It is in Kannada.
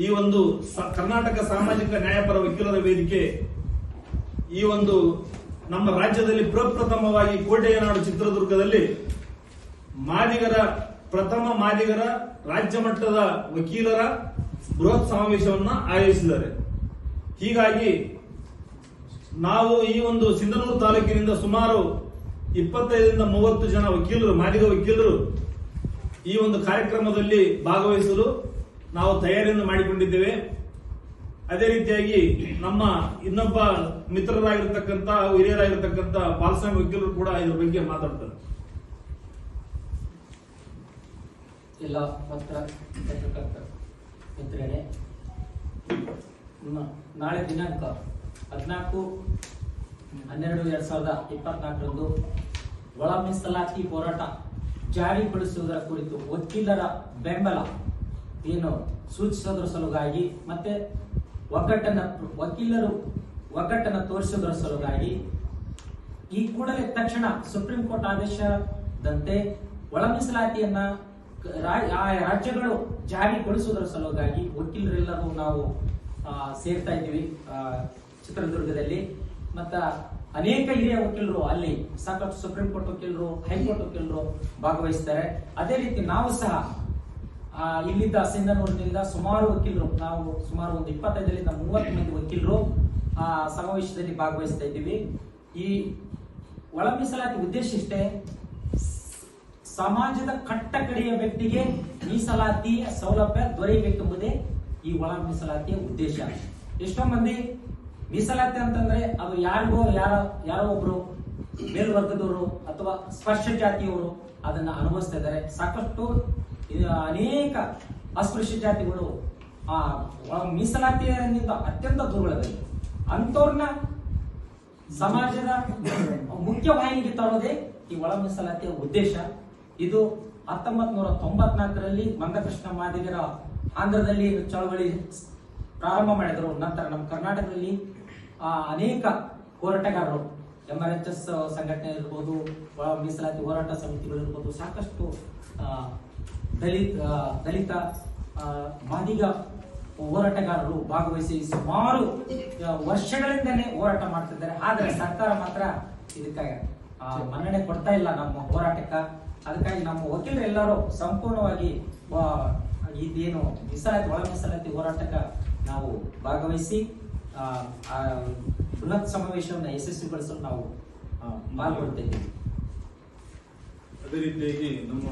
ಈ ಒಂದು ಕರ್ನಾಟಕ ಸಾಮಾಜಿಕ ನ್ಯಾಯಪರ ವಕೀಲರ ವೇದಿಕೆ ಈ ಒಂದು ನಮ್ಮ ರಾಜ್ಯದಲ್ಲಿ ಪ್ರಪ್ರಥಮವಾಗಿ ಕೋಟೆಯನಾಡು ಚಿತ್ರದುರ್ಗದಲ್ಲಿ ಪ್ರಥಮ ಮಾದಿಗರ ರಾಜ್ಯ ಮಟ್ಟದ ವಕೀಲರ ಬೃಹತ್ ಸಮಾವೇಶವನ್ನ ಆಯೋಜಿಸಿದ್ದಾರೆ. ಹೀಗಾಗಿ ನಾವು ಈ ಒಂದು ಸಿಂಧನೂರು ತಾಲೂಕಿನಿಂದ ಸುಮಾರು 25ರಿಂದ 30 ಜನ ವಕೀಲರು, ಮಾದಿಗ ವಕೀಲರು ಈ ಒಂದು ಕಾರ್ಯಕ್ರಮದಲ್ಲಿ ಭಾಗವಹಿಸಲು ನಾವು ತಯಾರಿಯನ್ನು ಮಾಡಿಕೊಂಡಿದ್ದೇವೆ. ಅದೇ ರೀತಿಯಾಗಿ ನಮ್ಮ ಇನ್ನೊಬ್ಬ ಮಿತ್ರರಾಗಿರ್ತಕ್ಕಂಥ ಹಿರಿಯರಾಗಿರ್ತಕ್ಕಂಥ ಬಾಲಸ್ವಾಮಿ ವಕೀಲರು ಕೂಡ ಇದ್ರ ಬಗ್ಗೆ ಮಾತಾಡ್ತಾರೆ. ಎಲ್ಲ ಪತ್ರಕರ್ತ ಮಿತ್ರರೇ, ನಾಳೆ ದಿನಾಂಕ 14/12/2024 ಒಳ ಮೀಸಲಾತಿ ಹೋರಾಟ ಜಾರಿಗೊಳಿಸುವುದರ ಕುರಿತು ವಕೀಲರ ಬೆಂಬಲ ಏನು ಸೂಚಿಸುವುದರ ಸಲುವಾಗಿ ಮತ್ತೆ ವಕೀಲರು ಒಗ್ಗಟ್ಟನ್ನು ತೋರಿಸುವುದರ ಸಲುವಾಗಿ ಈ ಕೂಡಲೇ ತಕ್ಷಣ ಸುಪ್ರೀಂ ಕೋರ್ಟ್ ಆದೇಶದಂತೆ ಒಳ ಮೀಸಲಾತಿಯನ್ನ ರಾಜ್ಯಗಳು ಜಾರಿಗೊಳಿಸುವುದರ ಸಲುವಾಗಿ ವಕೀಲರೆಲ್ಲರೂ ನಾವು ಸೇರ್ತಾ ಇದ್ದೀವಿ ಚಿತ್ರದುರ್ಗದಲ್ಲಿ. ಮತ್ತ ಅನೇಕ ಹಿರಿಯ ವಕೀಲರು ಅಲ್ಲಿ ಸಾಕಷ್ಟು ಸುಪ್ರೀಂ ಕೋರ್ಟ್ ವಕೀಲರು, ಹೈಕೋರ್ಟ್ ವಕೀಲರು ಭಾಗವಹಿಸ್ತಾರೆ. ಅದೇ ರೀತಿ ನಾವು ಸಹ ಇಲ್ಲಿದ್ದ ಸಿಂಧನೂರಿನಿಂದ ಸುಮಾರು ವಕೀಲರು, ನಾವು ಸುಮಾರು ಒಂದು 25ರಿಂದ 30 ಮಂದಿ ವಕೀಲರು ಸಮಾವೇಶದಲ್ಲಿ ಭಾಗವಹಿಸ್ತಾ ಇದ್ದೀವಿ. ಈ ಒಳ ಮೀಸಲಾತಿ ಉದ್ದೇಶ ಇಷ್ಟೇ, ಸಮಾಜದ ಕಟ್ಟಕಡೆಯ ವ್ಯಕ್ತಿಗೆ ಮೀಸಲಾತಿಯ ಸೌಲಭ್ಯ ದೊರೆಯಬೇಕೆಂಬುದೇ ಈ ಒಳ ಮೀಸಲಾತಿಯ ಉದ್ದೇಶ. ಎಷ್ಟೋ ಮಂದಿ ಮೀಸಲಾತಿ ಅಂತಂದ್ರೆ ಅದು ಯಾರೋ ಒಬ್ರು ಮೇಲ್ವರ್ಗದವರು ಅಥವಾ ಸ್ಪರ್ಶ ಜಾತಿಯವರು ಅದನ್ನ ಅನುಭವಿಸ್ತಾ ಇದ್ದಾರೆ. ಸಾಕಷ್ಟು ಅನೇಕ ಅಸ್ಪೃಶ್ಯ ಜಾತಿಗಳು ಆ ಮೀಸಲಾತಿಯಿಂದ ಅತ್ಯಂತ ದುರ್ಬಲದಲ್ಲಿ ಅಂತವ್ರನ್ನ ಸಮಾಜದ ಮುಖ್ಯವಾಹಿನಿಗೆ ತರೋದೇ ಈ ಒಳ ಮೀಸಲಾತಿಯ ಉದ್ದೇಶ. ಇದು 1994ರಲ್ಲಿ ಮಂದಕೃಷ್ಣ ಮಾದಿಗರ ಆಂಧ್ರದಲ್ಲಿ ಚಳವಳಿ ಪ್ರಾರಂಭ ಮಾಡಿದರು. ನಂತರ ನಮ್ಮ ಕರ್ನಾಟಕದಲ್ಲಿ ಅನೇಕ ಹೋರಾಟಗಾರರು, MRHS ಸಂಘಟನೆ ಇರ್ಬೋದು, ಮೀಸಲಾತಿ ಹೋರಾಟ ಸಮಿತಿಗಳು ಇರ್ಬೋದು, ಸಾಕಷ್ಟು ದಲಿತ ಮಾದಿಗ ಹೋರಾಟಗಾರರು ಭಾಗವಹಿಸಿ ಸುಮಾರು ವರ್ಷಗಳಿಂದಲೇ ಹೋರಾಟ ಮಾಡ್ತಿದ್ದಾರೆ. ಆದ್ರೆ ಸರ್ಕಾರ ಮಾತ್ರ ಇದಕ್ಕೆ ಮನ್ನಣೆ ಕೊಡ್ತಾ ಇಲ್ಲ ನಮ್ಮ ಹೋರಾಟಕ್ಕೆ. ಅದಕ್ಕಾಗಿ ನಮ್ಮ ವಕೀಲರೆಲ್ಲರೂ ಸಂಪೂರ್ಣವಾಗಿ ಇದೇನು ಒಳ ಮೀಸಲಾತಿ ಹೋರಾಟಕ್ಕೆ ನಾವು ಭಾಗವಹಿಸಿ ಬೃಹತ್ ಸಮಾವೇಶವನ್ನು ಯಶಸ್ವಿಗೊಳಿಸಲು ನಾವು ಪಾಲ್ಗೊಳ್ತಾ ಇದ್ದೀವಿ. ಅದೇ ರೀತಿಯಾಗಿ ನಮ್ಮ